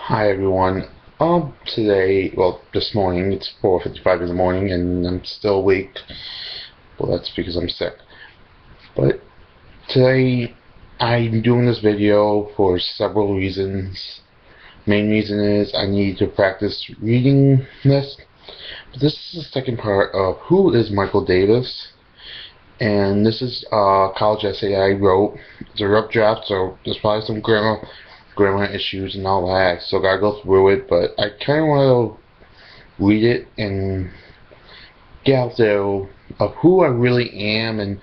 Hi everyone. Today, well, this morning, it's 4:55 in the morning and I'm still awake. Well, that's because I'm sick. But today, I'm doing this video for several reasons. Main reason is I need to practice reading this. But this is the second part of Who is Michael Davis? And this is a college essay I wrote. It's a rough draft, so there's probably some grammar issues and all that. So gotta go through it, but I kind of want to read it and get out there of who I really am and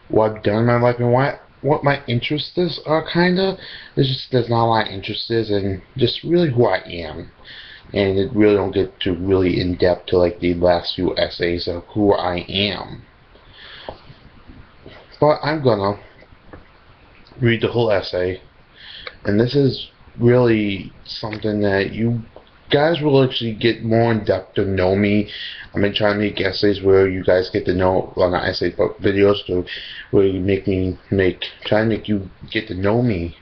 what I've done in my life and what my interests are. Kinda, there's not a lot of interests in just really who I am, and it really don't get to really in depth to like the last few essays of who I am. But I'm gonna read the whole essay, and this is really something that you guys will actually get more in depth to know me. I've been trying to make essays where you guys get to know, well, not essays, but videos to where you try to make you get to know me.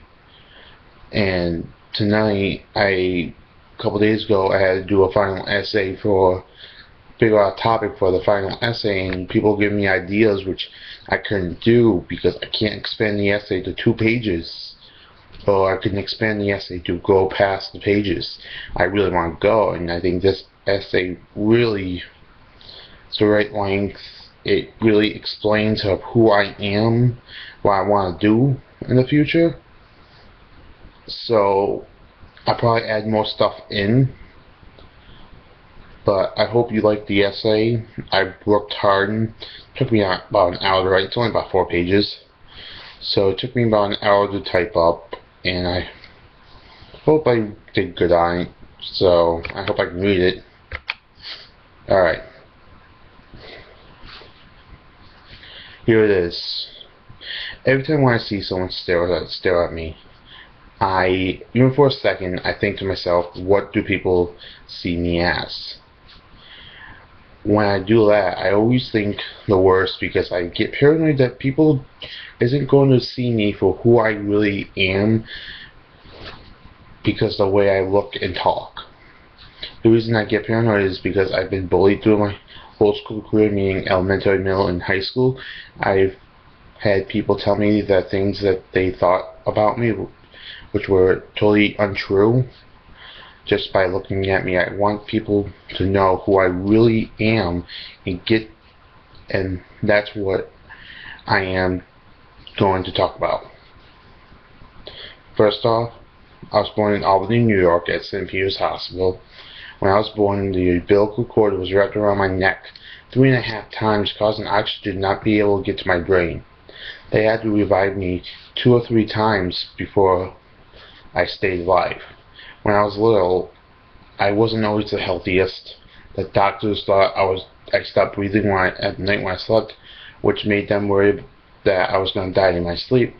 And tonight, a couple days ago, I had to do a final essay for figure out a topic for the final essay, and people give me ideas which I couldn't do because I can't expand the essay to 2 pages, or I couldn't expand the essay to go past the pages I really want to go. And I think this essay really is the right length. It really explains of who I am, what I want to do in the future. So I'll probably add more stuff in, but I hope you like the essay. I worked hard. It took me about an hour to write. It's only about 4 pages. So it took me about an hour to type up, and I hope I did good on it. So I hope I can read it. Alright. Here it is. Every time when I see someone stare at me, even for a second, I think to myself, what do people see me as? When I do that, I always think the worst because I get paranoid that people isn't going to see me for who I really am because the way I look and talk. The reason I get paranoid is because I've been bullied through my whole school career, meaning elementary, middle, and high school. I've had people tell me that things that they thought about me which were totally untrue just by looking at me. I want people to know who I really am and that's what I am going to talk about. First off, I was born in Albany, New York at St. Peter's Hospital. When I was born, the umbilical cord was wrapped around my neck 3.5 times, causing oxygen to not be able to get to my brain. They had to revive me 2 or 3 times before I stayed alive. When I was little, I wasn't always the healthiest. The doctors thought I stopped breathing at night when I slept, which made them worry that I was going to die in my sleep,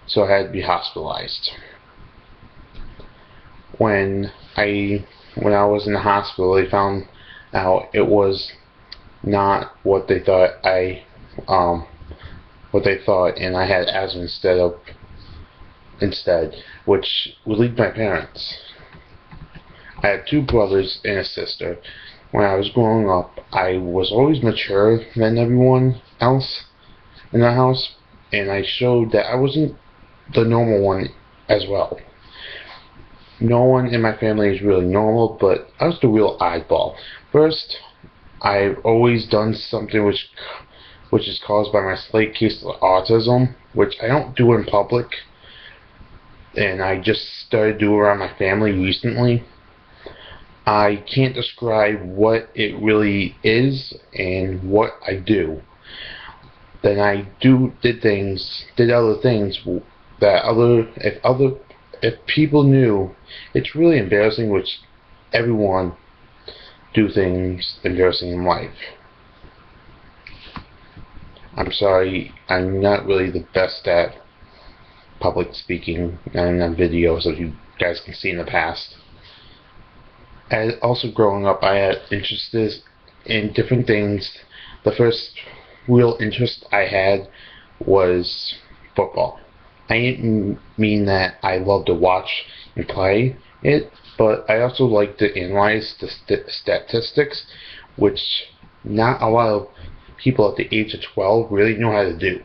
so I had to be hospitalized. When I was in the hospital, they found out it was not what they thought, and I had asthma instead, which relieved my parents. I had 2 brothers and a sister. When I was growing up, I was always mature than everyone else in the house, and I showed that I wasn't the normal one as well. No one in my family is really normal, but I was the real oddball. First, I've always done something which is caused by my slight case of autism, which I don't do in public, and I just started doing around my family recently. I can't describe what it really is and what I do. Then I did other things that if people knew, it's really embarrassing, which everyone do things embarrassing in life. I'm sorry, I'm not really the best at public speaking and on videos that you guys can see in the past. And also growing up, I had interests in different things. The first real interest I had was football. I didn't mean that I love to watch and play it, but I also like to analyze the statistics, which not a lot of people at the age of 12 really know how to do.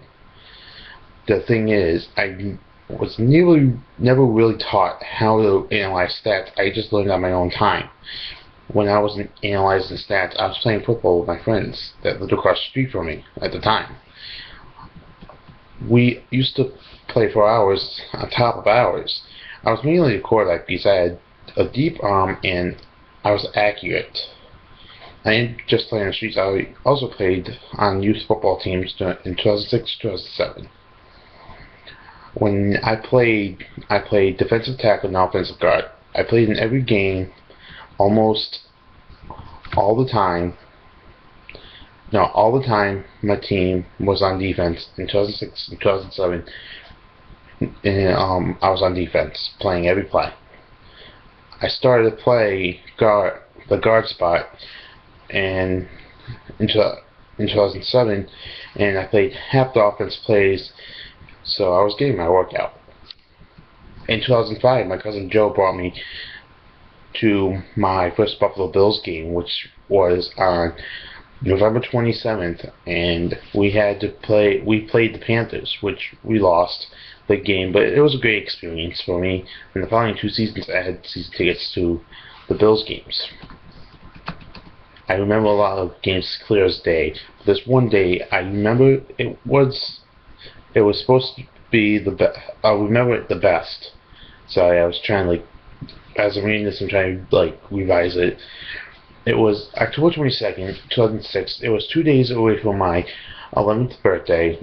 The thing is, I was never really taught how to analyze stats. I just learned on my own time. When I wasn't analyzing stats, I was playing football with my friends that lived across the street from me at the time. We used to play for hours on top of hours. I was mainly a quarterback because I had a deep arm and I was accurate. I didn't just play on the streets. I also played on youth football teams in 2006-2007. When I played defensive tackle and offensive guard. I played in every game almost all the time. No, all the time my team was on defense in 2006 and 2007. And I was on defense, playing every play. I started to play the guard spot, and in 2007, and I played half the offense plays, so I was getting my workout. In 2005, my cousin Joe brought me to my first Buffalo Bills game, which was on November 27th, and we played the Panthers, which we lost the game, but it was a great experience for me. In the following 2 seasons, I had season tickets to the Bills games. I remember a lot of games clear as day. But this one day, I remember it was supposed to be the best. I remember it the best. Sorry, I was trying to, as I'm reading this, I'm trying to revise it. It was October 22nd, 2006. It was 2 days away from my 11th birthday.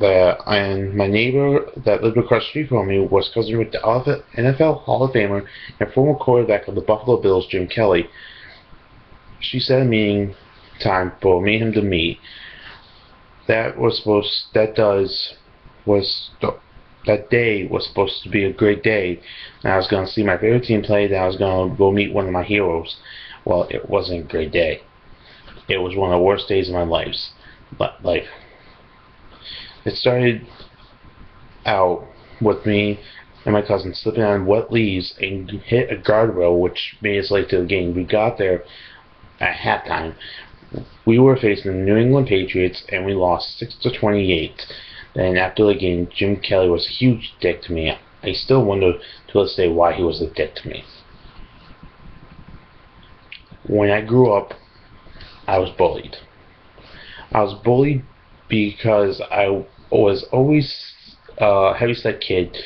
And my neighbor that lived across the street from me was cousin with the NFL Hall of Famer and former quarterback of the Buffalo Bills, Jim Kelly. She set a meeting time for me and him to meet. That day was supposed to be a great day. And I was going to see my favorite team play. Then I was going to go meet one of my heroes. Well, it wasn't a great day. It was one of the worst days of my life. It started out with me and my cousin slipping on wet leaves and hit a guardrail, which made us late to the game. We got there at halftime. We were facing the New England Patriots, and we lost 6-28. Then after the game, Jim Kelly was a huge dick to me. I still wonder to this day why he was a dick to me. When I grew up, I was bullied. I was bullied because I was always a heavyset kid,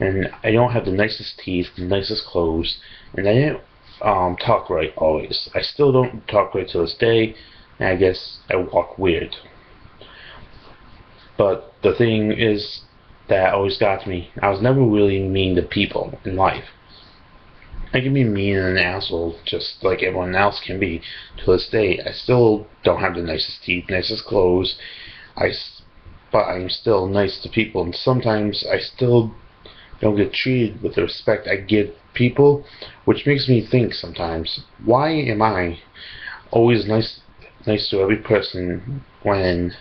and I don't have the nicest teeth, the nicest clothes, and I didn't talk right always. I still don't talk right to this day, and I guess I walk weird. But the thing is that always got to me. I was never really mean to people in life. I can be mean and an asshole just like everyone else can be. To this day, I still don't have the nicest teeth, nicest clothes, but I'm still nice to people, and sometimes I still don't get treated with the respect I give people, which makes me think sometimes, why am I always nice to every person when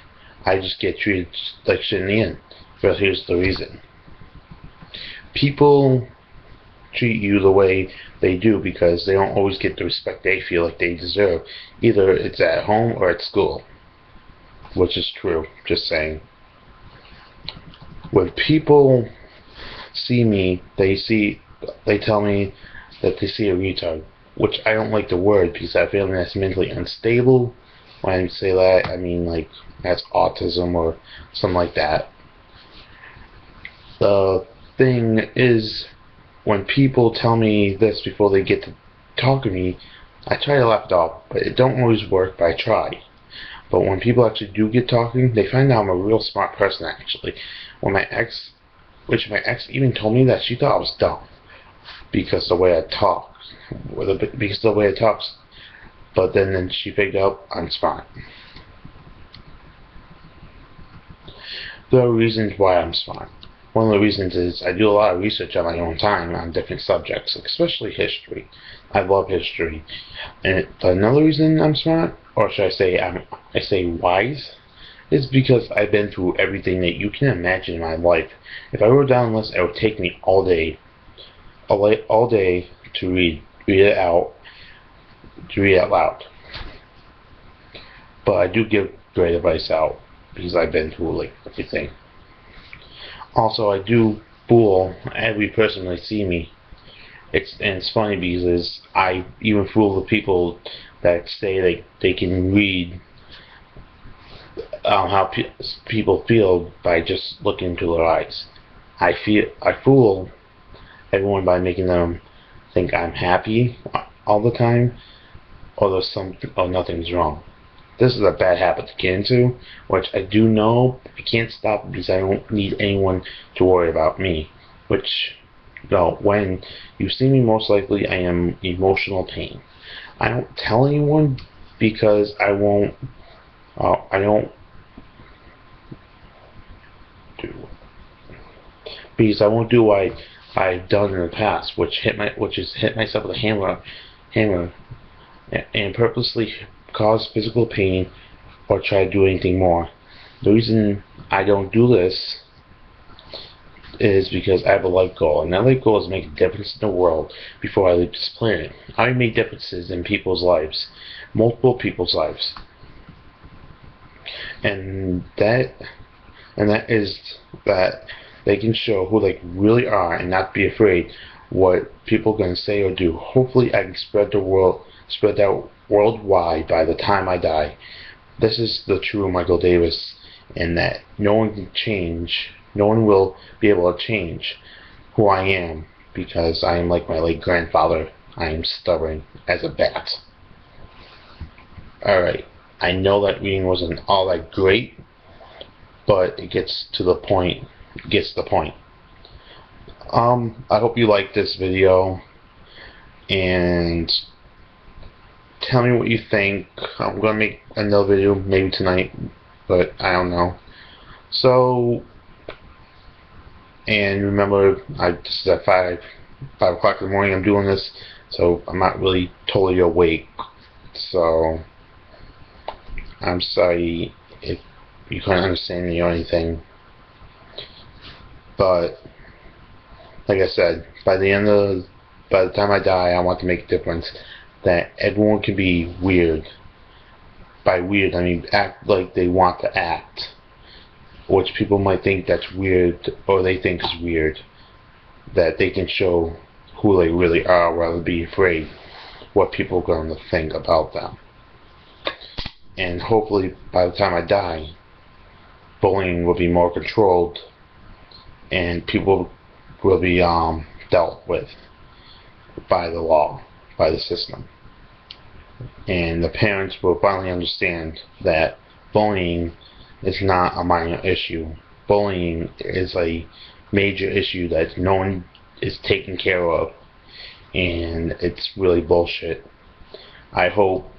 I just get treated like shit in the end? But here's the reason. People treat you the way they do because they don't always get the respect they feel like they deserve. Either it's at home or at school. Which is true, just saying. When people see me, they tell me that they see a retard, which I don't like the word because I feel that's mentally unstable. When I say that, I mean that's autism or something like that. The thing is, when people tell me this before they get to talk to me, I try to laugh it off, but it don't always work, but I try. But when people actually do get talking, they find out I'm a real smart person, actually. My ex even told me that she thought I was dumb because the way I talk. Because the way I talk. But then she figured out I'm smart. There are reasons why I'm smart. One of the reasons is I do a lot of research on my own time on different subjects, especially history. I love history. And another reason I'm smart, or should I say I say wise, It's because I've been through everything that you can imagine in my life. If I wrote down a list, it would take me all day to read it out loud. But I do give great advice out because I've been through like everything. Also, I do fool every person that see me. It's funny because I even fool the people that say they can read how people feel by just looking into their eyes. I fool everyone by making them think I'm happy all the time, or nothing's wrong. This is a bad habit to get into, which I do know I can't stop because I don't need anyone to worry about me. Which, no, when you see me, most likely I am emotional pain. I don't tell anyone because I don't do because I won't do what I've done in the past, which is hit myself with a hammer, and purposely cause physical pain or try to do anything more. The reason I don't do this is because I have a life goal, and that life goal is to make a difference in the world before I leave this planet. I make differences in people's lives, multiple people's lives, and that is that they can show who they really are and not be afraid what people are going to say or do. Hopefully, I can spread that worldwide by the time I die. This is the true Michael Davis, and that no one will be able to change who I am, because I am like my late grandfather. I am stubborn as a bat. Alright, I know that reading wasn't all that great, but it gets the point. I hope you liked this video, and tell me what you think. I'm gonna make another video maybe tonight, but I don't know. So, and remember, this is at 5 o'clock in the morning I'm doing this, so I'm not really totally awake. So, I'm sorry if you couldn't understand me or anything. But, like I said, by the time I die, I want to make a difference that everyone can be weird. By weird, I mean act like they want to act, which people might think that's weird, or they think is weird. That they can show who they really are, rather than be afraid what people are going to think about them. And hopefully, by the time I die, bullying will be more controlled, and people will be dealt with by the law, by the system. And the parents will finally understand that bullying is not a minor issue. Bullying is a major issue that no one is taking care of, and it's really bullshit. I hope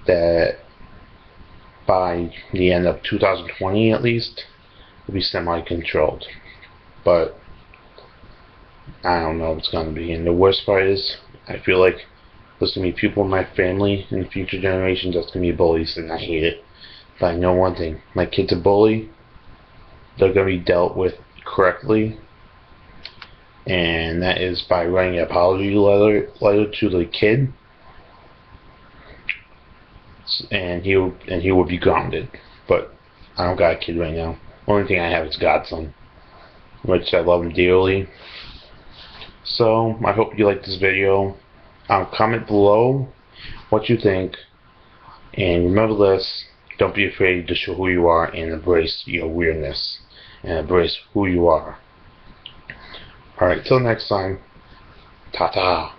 that by the end of 2020 at least, it'll be semi-controlled. But I don't know what it's going to be. And the worst part is, I feel like there's going to be people in my family in future generations that's going to be bullies, and I hate it. But I know one thing. My kid's a bully. They're going to be dealt with correctly. And that is by writing an apology letter to the kid. And he will be grounded. But I don't got a kid right now. Only thing I have is godson, which I love him dearly. So I hope you like this video. Comment below what you think, and remember this: don't be afraid to show who you are and embrace your weirdness and embrace who you are. Alright, till next time, ta-ta.